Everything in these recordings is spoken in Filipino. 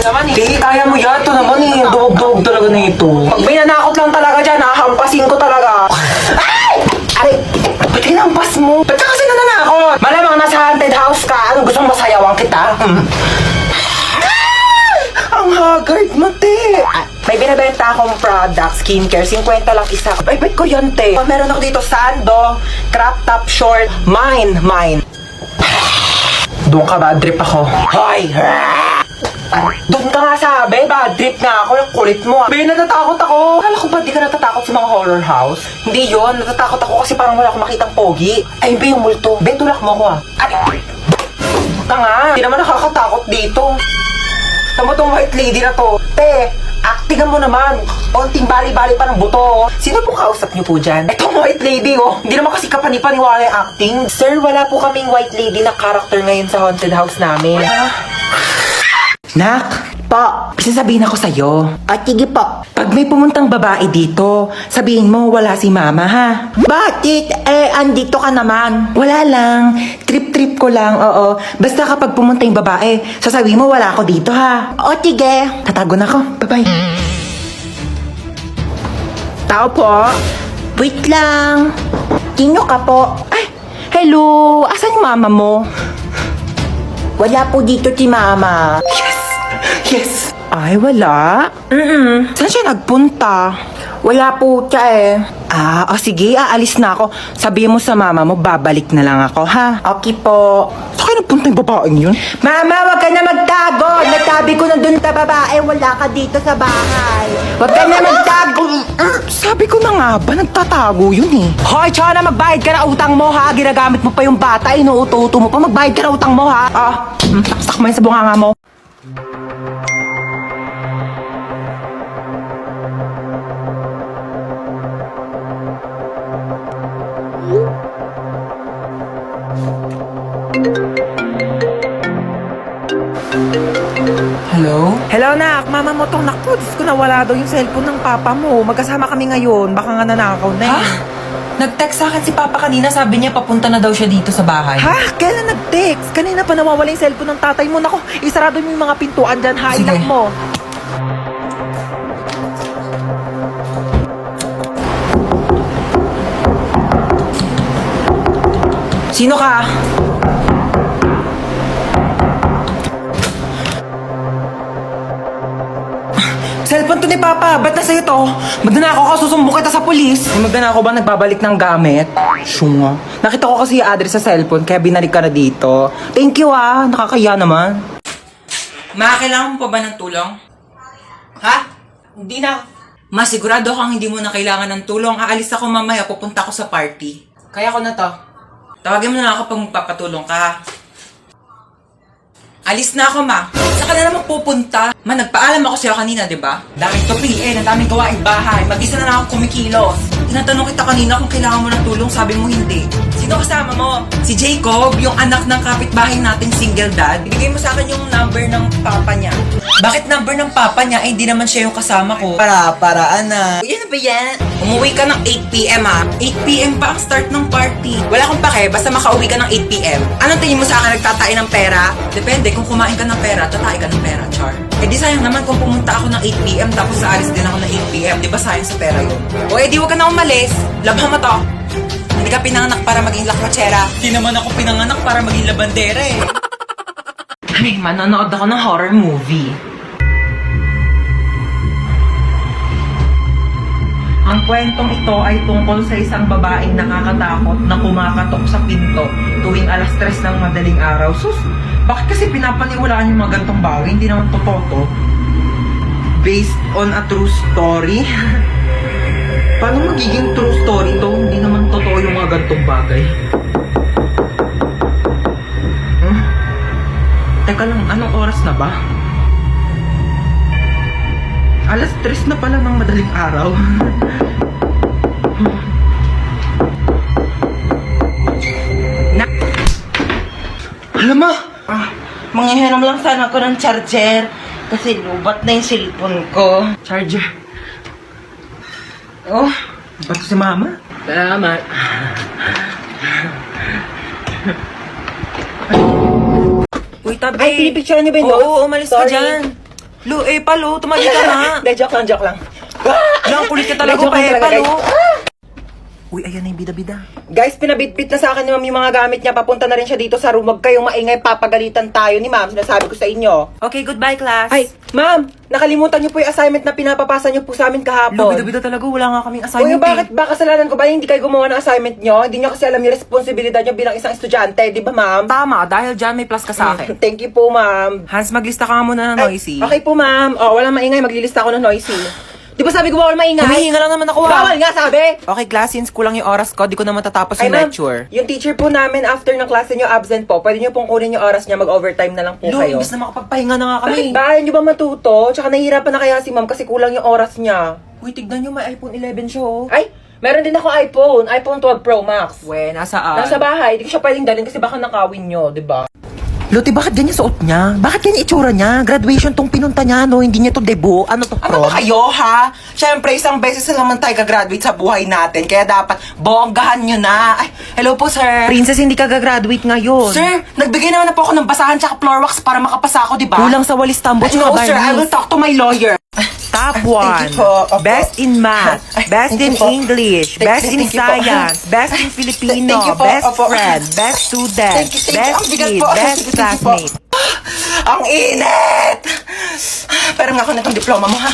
naman eh. Hindi, kaya mo yan. Ito naman eh. Dugog-dugog talaga na ito. Pag may nanakot lang talaga dyan, hahampasin ko talaga. Ay! Aray! Ba't hinampas mo? Ba't ka kasi nananakot? Malamang nasa haunted house ka. Ano gusto mong masayawan kita? Ang haggard mo, te. May binibenta akong product, skincare, 50 lang isa. Ay, bet ko yan, te. Meron ako dito, sando, crop top short, mine. Doon ka, bad trip ako. Hoy! Doon ka nga sabi, bad trip nga ako, yung kulit mo. Be, natatakot ako. Kala ko ba di ka natatakot sa mga horror house? Hindi yon, natatakot ako kasi parang wala akong makitang pogi. Ay, be, yung multo. Be, tulak mo ako ah. Ay, ka nga, hindi naman nakakatakot dito. Tama tong white lady na to. Te, actingan mo naman. Konting bali-bali pa ng buto. Sino po kausap niyo po dyan? Etong white lady, oh. Hindi naman kasi kapanipaniwala yung acting. Sir, wala po kaming white lady na character ngayon sa haunted house namin. Nak, po, sasabihin ako sa'yo. Sige po. Pag may pumuntang babae dito, sabihin mo wala si mama, ha? Bakit? Andito ka naman. Wala lang. Trip-trip ko lang, oo. Basta kapag pumunta yung babae, sasabihin mo wala ako dito, ha? Sige. Tatago na ako. Bye-bye. Tao po. Wait lang. Sino ka po? Ay, hello. Asan yung mama mo? Wala po dito si mama. Yes! Ay, wala? Saan siya nagpunta? Wala po siya eh. Sige, aalis na ako. Sabihin mo sa mama mo, babalik na lang ako, ha? Okay po. Saan kayo nagpunta yung babaeng yun? Mama, wag ka na magtago! Nagtabi ko na dun sa babae, wala ka dito sa bahay. Wag ka na magtago! Sabi ko na nga ba, nagtatago yun eh. Hoy, Chona, magbayad ka na utang mo, ha? Ginagamit mo pa yung bata, inuuto-uto mo pa. Magbayad ka na utang mo, ha? Saksak mo yun sa bunganga mo. Hello? Hello, nak. Mama mo tong naku. Diyos ko, nawala daw yung cellphone ng papa mo. Magkasama kami ngayon. Baka nga nanakaw na eh. Nag-text sa akin si papa kanina. Sabi niya papunta na daw siya dito sa bahay. Kailan nag-text? Kanina pa nawawala yung cellphone ng tatay mo. Naku, isarado mo yung mga pintuan dyan. Ilock mo. Sino ka? Cellphone to ni Papa. Ba't na sa'yo to? Magnanakaw ka, susumbong kita sa polis. May magnanakaw ba nagbabalik ng gamit? Syunga. Nakita ko kasi yung address sa cellphone, kaya binalik ka na dito. Thank you nakakaya naman. Ma, kailangan mo pa ba ng tulong? Ha? Hindi na. Ma, sigurado kang hindi mo na kailangan ng tulong. Aalis ako mamaya, pupunta ako sa party. Kaya ko na to. Tawagin mo na ako pag magpapatulong ka. Alis na ako, ma. Saan ka na naman pupunta? Ma, nagpaalam ako sa'yo kanina, di ba? Dahil to PN, ang daming gawaing bahay. Mag-isa na lang ako kumikilos. Tinatanong kita kanina kung kailangan mo ng tulong, sabi mo hindi. Sino kasama mo? Si Jacob, yung anak ng kapitbahay nating single dad. Ibigay mo sa akin yung number ng papa niya. Bakit number ng papa niya? Hindi naman siya yung kasama ko. Paraan na. Yan ba yan? Umuwi ka ng 8 p.m. 8 p.m. pa ang start ng party. Wala akong pake, basta makauwi ka ng 8 p.m. Anong tingin mo sa akin, nagtatain ng pera? Depende, kung kumain ka ng pera, tatain ka ng pera, char. Di sayang naman kung pumunta ako ng 8 p.m. tapos aalis din ako ng 8 p.m. Di ba sayang sa pera yun? Di wag ka na umalis. Labhan mo to. Hindi ka pinanganak para maging lakwachera. Di naman ako pinanganak para maging labandera eh. Ay, manonood ako ng horror movie. Ang kwentong ito ay tungkol sa isang babaeng nakakatakot na kumakatok sa pinto tuwing alas 3 ng madaling araw. Sus, bakit kasi pinapaniwalaan yung mga gantong bagay? Hindi naman totoo to. Based on a true story. Paano magiging true story to? Hindi naman totoo yung mga gantong bagay. Teka lang, anong oras na ba? Alas 3 na pala ng madaling araw. Alam mo, manghihiram lang sana ako ng charger. Kasi lubat na yung cellphone ko. Charger. Ba't si mama? Salamat. Uy, tabi. Ay, pinipicture niyo ba yun? Oo, umalis ka dyan. Lo, Palo, tumagi ka na. Hindi, joke lang. Lang, kulit ka talaga Joke pa, lang talaga, Palo. guys. Uy, ayan na yung bida-bida. Guys, pinabitbit na sa akin ni ma'am yung mga gamit niya. Papunta na rin siya dito sa room. Huwag kayong maingay, papagalitan tayo ni ma'am. Sinasabi ko sa inyo. Okay, goodbye, class. Ay, ma'am, nakalimutan niyo po yung assignment na pinapapasa niyo po sa amin Lo, kahapon. bida-bida talaga. Wala nga kaming Uy, assignment. bakit ba kasalanan ko ba hindi kayo gumawa ng assignment niyo? Hindi niyo kasi alam yung responsibilidad niyo bilang isang estudyante, di ba ma'am? Tama, dahil dyan may plus ka sa akin. Thank you po, ma'am. Hans, maglista ka nga muna ng Ay, noisy. okay po, ma'am. Oh, walang maingay, maglilista ako ng noisy. Di ba sabi ko bawal maingay? Humihinga lang naman ako, Bawal nga, sabi! Okay, class, since kulang yung oras ko, di ko na matatapos Ay, yung ma'am, lecture. yung teacher po namin after ng klase niyo absent po, pwede niyo pong kunin yung oras niya, mag-overtime na lang po Lo, kayo. imbis na makapagpahinga na nga kami. Bakit ba? Ayaw niyo ba matuto? Tsaka nahihirapan na kaya si ma'am kasi kulang yung oras niya. Uy, tignan nyo, may iPhone 11 siya, oh. Ay, meron din ako iPhone 12 Pro Max. We, nasaan? Nasa bahay, hindi ko siya pwedeng dalhin kasi baka nakawin niyo, di ba? Loti, bakit ganyan suot niya? Bakit ganyan itsura niya? Graduation tong pinunta niya, no? Hindi niya to debut. Ano to, Ano prom? ba kayo, ha? Siyempre, isang beses na naman tayo gagraduate sa buhay natin, kaya dapat bonggahan nyo na. Ay, hello po, sir. Princess, hindi ka gagraduate ngayon. Sir, nagbigay naman na po ako ng basahan tsaka floor wax para makapasa ako, di ba? Kulang sa walis tambot No, sir, I will talk to my lawyer. Top Thank you 1. po. Opo. Best in math. Ay, Best thank in you po. English. Thank- Best in thank you po. science. Best in Filipino. Thank you po. Best Opo. friend. Best student. Thank you. Best Ang bigat kid. po. Best Thank you po. classmate. Ang init! Pero nga ako na itong diploma mo, ha?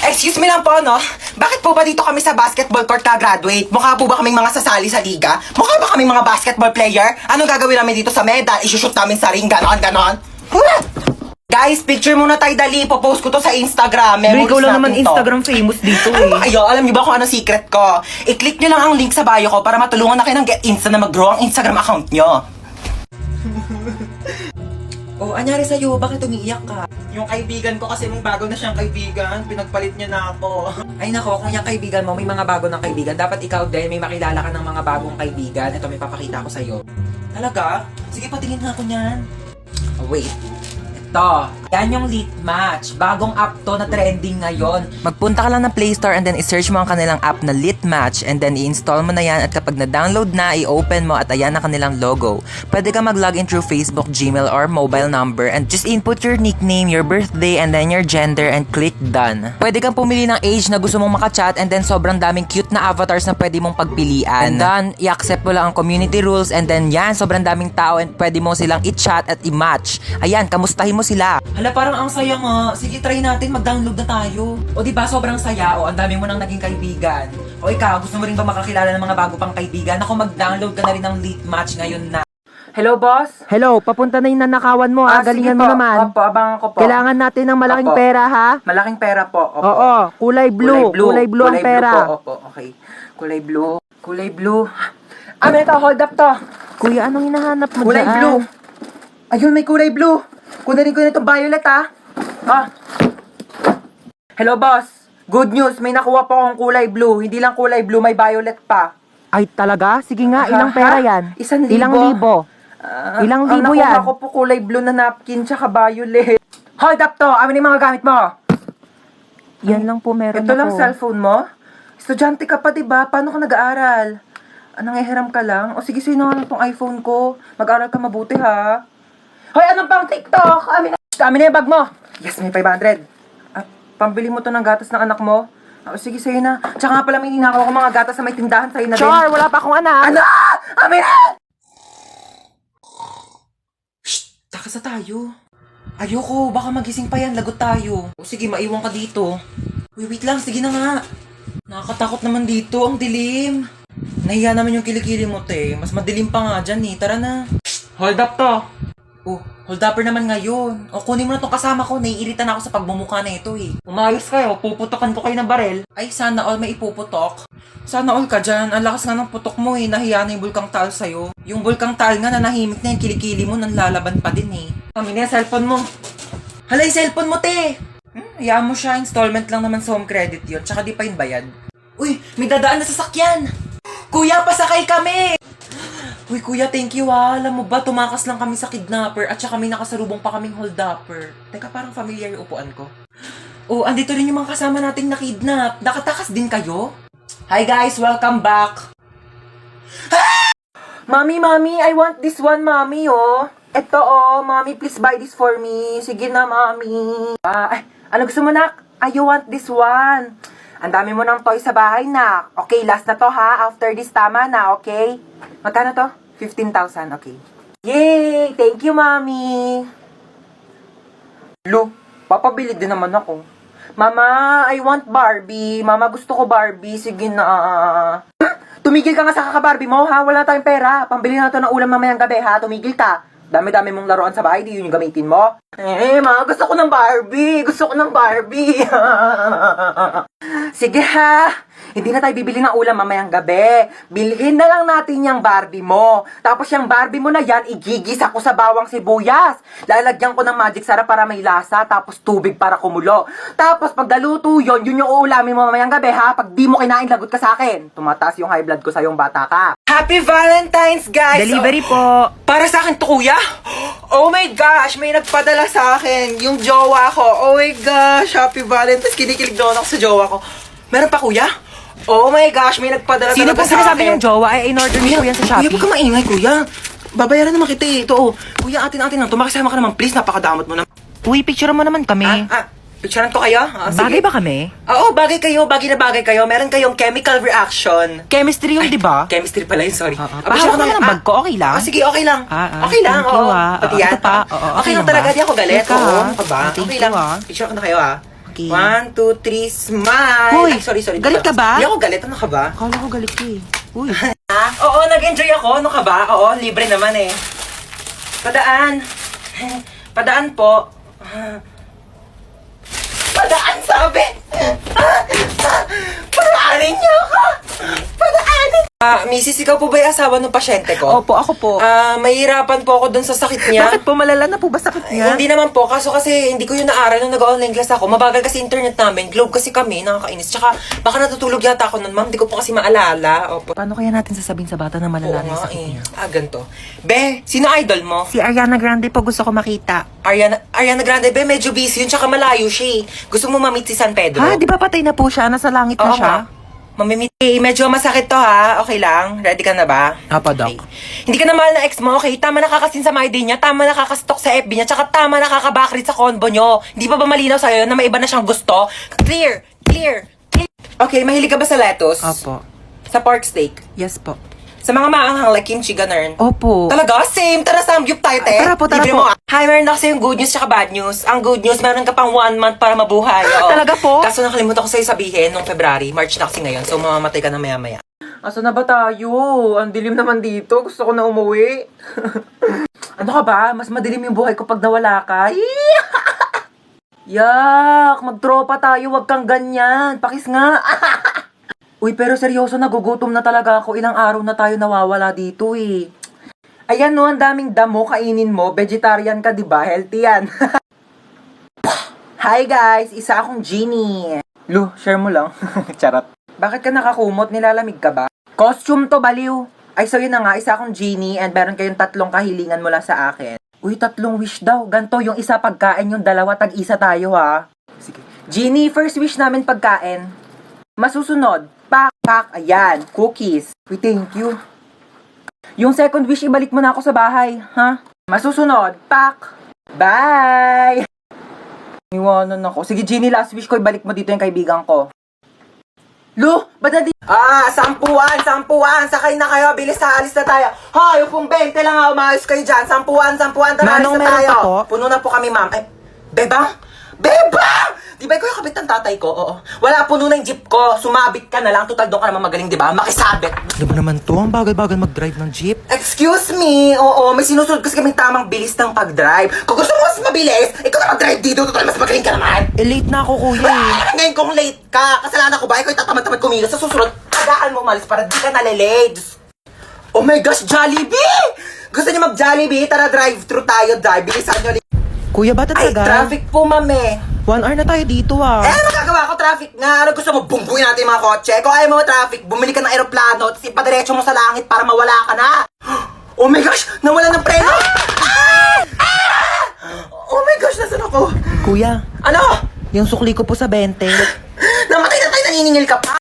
Excuse me lang po, no? Bakit po ba dito kami sa basketball court ka-graduate? Mukha po ba kaming mga sasali sa liga? Mukha ba kaming mga basketball player? Anong gagawin namin dito sa medal? Isushoot namin sa ring, ganon? Guys, picture muna tayo dali. Popost ko to sa Instagram. Pero Memories ikaw lang natin naman to. Instagram famous dito Ano ba eh. kayo? Alam niyo ba kung ano secret ko? I-click niyo lang ang link sa bio ko para matulungan na kayo ng Get Insta na mag-grow ang Instagram account niyo. Oh, anyari sa'yo? Bakit umiiyak ka? Yung kaibigan ko kasi may bago na siyang kaibigan, pinagpalit niya na ako. Ay nako, kung yung kaibigan mo, may mga bago ng kaibigan, dapat ikaw din, may makilala ka ng mga bagong kaibigan. Ito, may papakita ko sa'yo. Talaga? Sige, patingin nga ako niyan. Oh, wait. Ito. Yan yung Lit Match. Bagong app to na trending ngayon. Magpunta ka lang ng Play Store and then i-search mo ang kanilang app na Lit Match and then i-install mo na yan at kapag na-download na, i-open mo at ayan ang kanilang logo. Pwede ka mag-login through Facebook, Gmail, or mobile number and just input your nickname, your birthday, and then your gender and click done. Pwede kang pumili ng age na gusto mong makachat and then sobrang daming cute na avatars na pwede mong pagpilian. And then, i-accept mo lang ang community rules and then yan, sobrang daming tao and pwede mo silang i-chat at i-match. Ayan, kamustahin mo sila. Hala, parang ang saya nga. Sige, try natin. Mag-download na tayo. O, di ba sobrang saya. O, ang dami mo nang naging kaibigan. O, ikaw, gusto mo rin ba makakilala ng mga bago pang kaibigan? Ako, mag-download ka na rin ng Lit Match ngayon na. Hello, boss? Hello, papunta na yung nanakawan mo ha. Galingan sige mo po. naman. Opo, abangan ko po. Kailangan natin ng malaking Opo. pera ha. Malaking pera po. Opo. Oo, kulay blue. Kulay blue ang pera. Po. Opo, okay. Kulay blue. Kulay blue. Ah, ito, hold up to. Kuya, anong hinahanap mo Kulay dyan? blue. Ayun, may kulay blue. Kunin ko na itong violet, ha? Ah. Hello, boss. Good news, may nakuha po akong kulay blue. Hindi lang kulay blue, may violet pa. Ay, talaga? Sige nga, ilang Ha? pera yan? 1,000. Ilang libo? Ilang libo ang yan? nakuha ko po kulay blue na napkin tsaka violet. Hold up to. Amin yung mga gamit mo. Yan lang po meron Ito ako. lang cellphone mo? Estudyante ka pa, diba? Paano ka nag-aaral? Nangihiram ka lang? O sige, sino nga lang tong iPhone ko? Mag-aaral ka mabuti, ha? Hoy, anong pang TikTok? Amin na yung bag mo. Yes, may 500. At pambili mo to ng gatas ng anak mo? O sige, sa'yo na. Tsaka nga pala may ninakaw ko mga gatas na may tindahan sa'yo na din. Char, wala pa akong anak. Ano? Amin na! Takas na tayo. Ayoko, baka magising pa yan, lagot tayo. O sige, maiwan ka dito. Uy, wait lang, sige na nga. Nakakatakot naman dito, ang dilim. Nahiya naman yung kilikili mo, te. Mas madilim pa nga dyan eh, tara na. Hold up to. Oh, hold upper naman ngayon. O kunin mo na tong kasama ko, naiirita na ako sa pagmumukha na ito eh. Umayos kayo, puputokan ko kayo ng barel. Ay, sana all may ipuputok. Sana all ka dyan, ang lakas nga ng putok mo eh, nahiya na yung bulkang taal sa'yo. Yung bulkang taal nga, nanahimik na yung kilikili mo, nanlalaban pa din eh. Kami na yung cellphone mo. Hala, yung cellphone mo, te! Hayaan mo siya, installment lang naman sa home credit yun, tsaka di pa yun bayad. Uy, may dadaan na sasakyan! Kuya, pasakay kami! Uy, kuya, thank you ah. Alam mo ba, tumakas lang kami sa kidnapper at saka may nakasalubong pa kaming hold-upper. Teka, parang familiar yung upuan ko. Oh, andito rin yung mga kasama nating nakidnap. Nakatakas din kayo? Hi guys, welcome back! Mami, I want this one, mami, oh. Eto mommy, please buy this for me. Sige na, mommy. Ano gusto mo, nak? I want this one. Ang dami mo ng toy sa bahay, nak. Okay, last na to, ha? After this, tama na, okay? Magkano to? 15,000, okay. Yay! Thank you, mommy. Lo, papabili din naman ako. Mama, I want Barbie. Mama, gusto ko Barbie. Sige na. Tumigil ka nga sa kaka-Barbie mo, ha? Wala tayong pera. Pambili na to ng ulam mamayang gabi, ha? Tumigil ka. Dami-dami mong laruan sa bahay, di yun yung gamitin mo. Ma, gusto ko ng Barbie. Gusto ko ng Barbie. Sige, ha? Hindi na tayo bibili ng ulam mamayang gabi. Bilhin na lang natin yung Barbie mo. Tapos yung Barbie mo na yan, igigisa ko sa bawang sibuyas. Lalagyan ko ng magic sarap para may lasa, tapos tubig para kumulo. Tapos pag naluto yun yung uulamin mo mamayang gabi, ha? Pag di mo kinain, lagot ka sa akin. Tumataas yung high blood ko sa yung bata ka. Happy Valentine's, guys! Delivery po. Para sa akin to, kuya? Oh my gosh, may nagpadala sa akin. Yung jowa ko. Oh my gosh, Happy Valentine's. Kinikilig doon ako sa jowa ko. Meron pa, kuya? Oh my gosh, may nagpadala Sino talaga po sa sinasabi akin. yung jowa? Ay, in-order niyo po yan sa Kuya, Shopee. huwag ka maingay, kuya. Babayaran naman kita eh. Ito, oh. Kuya, atin-atin lang. Tumakasama ka naman, please. Napakadamot mo na. Uy, picture mo naman kami. Picturean ko kayo? Bagay ba kami? Oo, bagay kayo. Bagay na bagay kayo. Meron kayong chemical reaction. Chemistry yun, di ba? Chemistry pala yun, sorry. Pahawak mo na ng bag ko, okay lang? Sige, okay lang. Okay lang, thank you, oo. Pati yan. Ito pa, Okay lang talaga, di ako galit. Teka, Oo, ano ka ba? thank Okay you, lang. ah. Picture ko na kayo, ah. Okay. 1, 2, 3, smile! Hoy, Ay, sorry. galit ka ba? Hindi ako galit, ano ka ba? Akala ko galit ka eh. Uy. Oo, nag-enjoy ako, ano ka ba? Oo, libre naman eh. Padaan. Padaan po. Padaan, sabi! Padaanin niyo ako! Padaanin! Mrs., ikaw po ba yung asawa ng pasyente ko? Opo, ako po. Mahirapan po ako dun sa sakit niya. Bakit po malala na po ba sakit niya? Hindi naman po, kaso kasi hindi ko yun naaral nung nag-online class ako. Mabagal kasi internet namin, globe kasi kami, nakakainis. Tsaka baka natutulog yata ako nun, ma'am, di ko po kasi maalala. Opo. Paano kaya natin sasabihin sa bata na malala na yung sakit niya? Ganito. Be, sino idol mo? Si Ariana Grande po gusto ko makita. Ariana Grande, be, medyo busy yun, tsaka malayo siya eh. Gusto mo ma-meet si San Pedro? Ha, di ba patay na po siya? Nasa langit na Oo siya? nga. Mamimit. Medyo masakit to ha. Okay lang? Ready ka na ba? Apo, Doc. Okay. Hindi ka na mahal ng ex mo, okay? Tama nakakasin sa my day niya, tama nakakastok sa FB niya, tsaka tama nakakabakrit sa convo nyo. Hindi pa ba malinaw sa'yo na may iba na siyang gusto? Clear! Okay, mahilig ka ba sa lettuce? Opo. Sa pork steak? Yes po. Sa mga maanghang like kimchi, ganun? Opo. Talaga? Same! Tara, samgyup tayo, te! Tara po, tara Libre po. mo. Hi, meron ako sa'yo good news tsaka bad news. Ang good news, meron ka pang 1 month para mabuhay. Oo. Talaga po? Kaso nakalimutan ko sa'yo sabihin nung February, March na kasi ngayon, so mamamatay ka na maya-maya. Asa na ba tayo? Ang dilim naman dito. Gusto ko na umuwi. Ano ka ba? Mas madilim yung buhay ko pag nawala ka. Yak! Magtropa tayo. Wag kang ganyan. Pakis nga. Uy, pero seryoso, nagugutom na talaga ako. Ilang araw na tayo nawawala dito eh. Ayan no, ang daming damo kainin mo. Vegetarian ka, di ba? Healthy yan. Hi guys! Isa akong genie. Lu, share mo lang. Charot. Bakit ka nakakumot? Nilalamig ka ba? Costume to, baliw. Ay, so yun na nga, isa akong genie and meron kayong 3 kahilingan mula sa akin. Uy, 3 wish daw. Ganto, yung isa pagkain, yung 2 tag-isa tayo ha. Sige. Genie, first wish namin pagkain. Masusunod, pak, ayan, cookies. Uy, thank you. Yung second wish, ibalik mo na ako sa bahay, ha? Masusunod, pak, bye! Iwanan ako. Sige, Genie, last wish ko, ibalik mo dito yung kaibigan ko. Lu, ba't na di... sampuan! Sakay na kayo, bilis na, alis na tayo. Hoy, upong 20 lang ha, umayos kayo dyan. Sampuan, tara, Manong, alis na meron tayo. pa po? Puno na po kami, ma'am. Ay, Bebang! Di ba ikaw yung kabit ng tatay ko? Oo. Wala, puno na yung jeep ko. Sumabit ka na lang. Total, doon ka naman magaling, di ba? Makisabit. Di ba naman to? Ang bagal-bagal mag-drive ng jeep. Excuse me. Oo, may sinusunod kasi kaming tamang bilis ng pag-drive. Kung gusto mo mas mabilis, ikaw na mag-drive dito. Total, mas magaling ka naman. Late na ako, kuya eh. Ngayon kung late ka, kasalanan ko ba? Ikaw itatamad-tamad kumilos. Sa susunod, tagaan mo umalis para di ka nalilate. Oh my gosh, Jollibee! Gusto niyo mag-Jollibee? Tara, drive-thru tayo, drive. Bilisan nyo. Kuya, ba't Ay, tagal? traffic po, mame. 1 hour na tayo dito ah. Ano gagawa ko? Traffic nga. Ano gusto mo? Bungguin natin yung mga kotse. Kung ayaw mo traffic, bumili ka ng aeroplano at ipadiretso mo sa langit para mawala ka na. Oh my gosh! Nawala ng preno! Oh my gosh! Nasaan ako? Kuya, Ano? yung sukli ko po sa 20. Namatay na tayo, naniningil ka pa.